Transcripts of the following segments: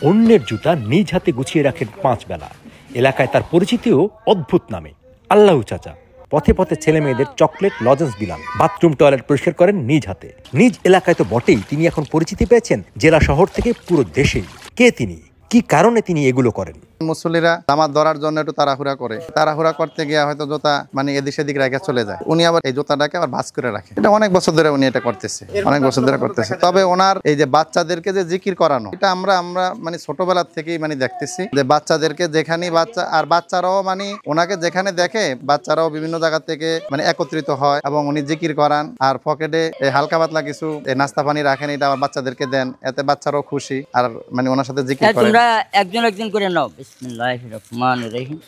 অন্যের জুতা নিজ হাতে গুছিয়ে রাখেন 5 বেলা। এলাকায় তার পরিচিতিও অদ্ভুত নামে, আল্লাহু চাচা। পথে পথে ছেলে মেয়েদের চকলেট লজেন্স বিলান, বাথরুম টয়লেট পরিষ্কার করেন নিজ হাতে। নিজ এলাকায় তো বটেই, তিনি এখন পরিচিতি পেয়েছেন জেলা শহর থেকে পুরো দেশে। কে তিনি, কি কারণে তিনি এগুলো করেন? মুসল্লিরা নামাজ ধরার জন্য একটু তাড়াহুড়া করে, তাড়াহুড়া করতে গিয়ে হয়তো জুতা এদিক সেদিক রেখে চলে যায়। উনি আবার এই জুতাটাকে আবার ভাঁজ করে রাখে। এটা অনেক বছর ধরে উনি এটা করতেছে, অনেক বছর ধরে করতেছে। তবে ওনার এই যে বাচ্চাদেরকে যে জিকির করানো, এটা আমরা ছোটবেলা থেকেই দেখতেছি যে বাচ্চাদেরকে যেখানেই বাচ্চারাও ওনাকে যেখানে দেখে বাচ্চারাও বিভিন্ন জায়গা থেকে একত্রিত হয় এবং উনি জিকির করান। আর পকেটে হালকা পাতলা কিছু নাস্তা পানি রাখেন, এটা আমার বাচ্চাদেরকে দেন, এতে বাচ্চারাও খুশি আর ওনার সাথে জিকির করেন। তোমরা একজন একজন করে নাও। বিসমিল্লাহির রহমানির রহিম,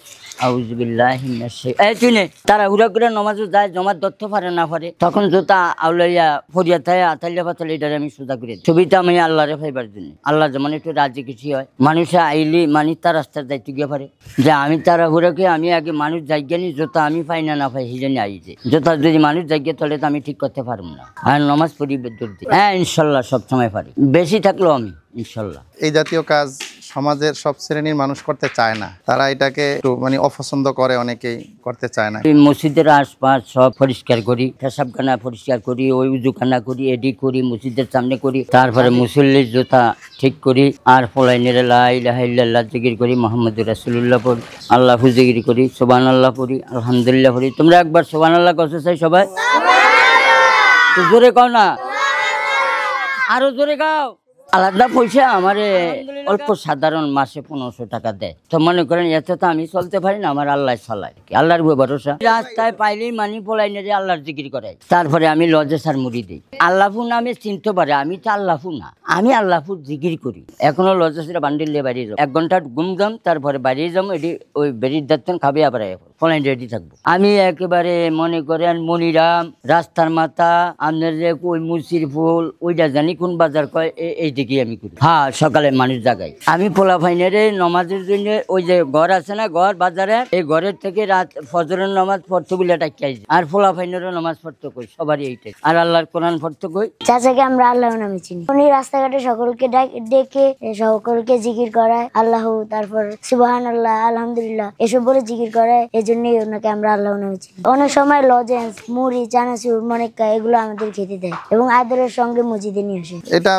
আউযু বিল্লাহি মিনাশ শাইতানির। তারা হুড়া করে নামাজে যায়, জমাত ধরতে পারে না পারে, তখন জুতা আউলাইয়া ফরিয়া থাকে আতাইলে পাতালে এটারে আমি সোজা করে দিই। ছবিটা আমি আল্লাহরে পাইবার জন্য। আল্লাহ যেমন একটু রাজি খুশি হয়। মানুষে আইলি তার রাস্তায় যাইতে গিয়ে পারে যে আমি তারা হুড়াকে আমি আগে মানুষ যাইজ্ঞানি জুতা আমি পাই না পাই সেই জন্য আইছে। জুতা যদি মানুষ যাইগে তাহলে তো আমি ঠিক করতে পারবো না। আর নামাজ পড়ি জলদি, হ্যাঁ ইনশাল্লাহ সবসময় পারি, বেশি থাকলেও আমি ইনশাল্লাহ। এই জাতীয় কাজ সমাজের সব শ্রেণীর মানুষ করতে চায় না, তারা এটাকে একটু অপছন্দ করে, অনেকেই করতে চায় না। মসজিদের আশপাশ সব পরিষ্কার করি, পেশাবখানা পরিষ্কার করি, ওই উজুখানা করি, এডি করি, মসজিদের সামনে করি, তারপরে মুসল্লির জুতা ঠিক করি, আর ফলাইনের লা ইলাহা ইল্লাল্লাহ জিকির করি, মুহাম্মদুর রাসূলুল্লাহ পড়ি, আল্লাহু জিকির করি, সুবহানাল্লাহ পড়ি, আলহামদুলিল্লাহ পড়ি। তোমরা একবার সুবহানাল্লাহ কইতে চাই সবাই? তো জোরে কও না, আরো জোরে গাও। আলাদা পয়সা আমারে অল্প সাধারণ মাসে 1500 টাকা দেয়। তো মনে করেন এতে তো আমি চলতে পারি না, আমার আল্লাহ চালায়, আল্লাহর ভরসা। রাস্তায় পাইলেই পলাই নেড়ে আল্লাহর জিকির করাই, তারপরে আমি লজে সার মুড়ি দিই। আল্লাহু নামে চিনতে পারে, আমি তো আল্লাহু না, আমি আল্লাহু জিকির করি। এখনো লজে সারা বান্ডিল দিয়ে বাড়িয়ে যাবো, 1 ঘন্টা ঘুমগাম, তারপরে বাড়িয়ে যাবো। এটি ওই বেরির দাঁতন খাবে, আবার ফলাই রেডি থাকবো। আমি একেবারে মনে করেন মনিরাম, রাস্তার মাথা, আপনার যে ওই মুসির ফুল, ওইটা জানি কোন বাজার কয়, এই দিকে আমি করি। হ্যাঁ, সকালে মানুষ জাগাই। আমি পোলা ফাইনারে নমাজের জন্য ওই যে ঘর আছে না, ঘর বাজারে, এই ঘরের থেকে রাত ফজরের নামাজ পড়তে বলে টাকাই, আর পোলা ফাইনারও নামাজ পড়তে কই, সবারই এইটাই। আর আল্লাহর কোরআন পড়তে কই। চাচাকে আমরা আল্লাহ নামে চিনি। উনি রাস্তাঘাটে সকলকে ডেকে সকলকে জিকির করায় আল্লাহ, তারপর সুবহানাল্লাহ, আলহামদুলিল্লাহ এসব বলে জিকির করায়। এজন্যই ওনাকে আমরা আল্লাহ নামে চিনি। অনেক সময় লজেন্স, মুড়ি, চানাচুর, মনেকা এগুলো আমাদের খেতে দেয় এবং আদরের সঙ্গে মসজিদে নিয়ে আসে। এটা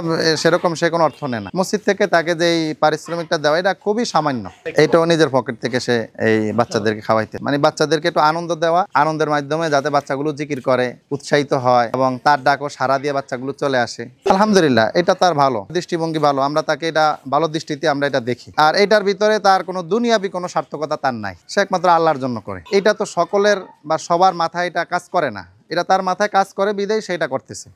সেরকম সে কোনো অর্থ নেয় না। মসজিদ থেকে তাকে যে পারিশ্রমিকটা দেওয়া, এটা খুবই সামান্য। এইটাও নিজের পকেট থেকে সে এই বাচ্চাদেরকে খাওয়াইতে, বাচ্চাদেরকে একটু আনন্দ দেওয়া, আনন্দের মাধ্যমে যাতে বাচ্চাগুলো জিকির করে, উৎসাহিত হয় এবং তার ডাকও সাড়া দিয়ে বাচ্চাগুলো চলে আসে। আলহামদুলিল্লাহ, এটা তার ভালো দৃষ্টিভঙ্গি, ভালো। আমরা তাকে এটা ভালো দৃষ্টিতে আমরা এটা দেখি। আর এটার ভিতরে তার কোনো দুনিয়াবি কোনো সার্থকতা তার নাই, সে একমাত্র আল্লাহর জন্য করে। এটা তো সকলের বা সবার মাথায় এটা কাজ করে না, এটা তার মাথায় কাজ করে বিদেয় সেটা করতেছে।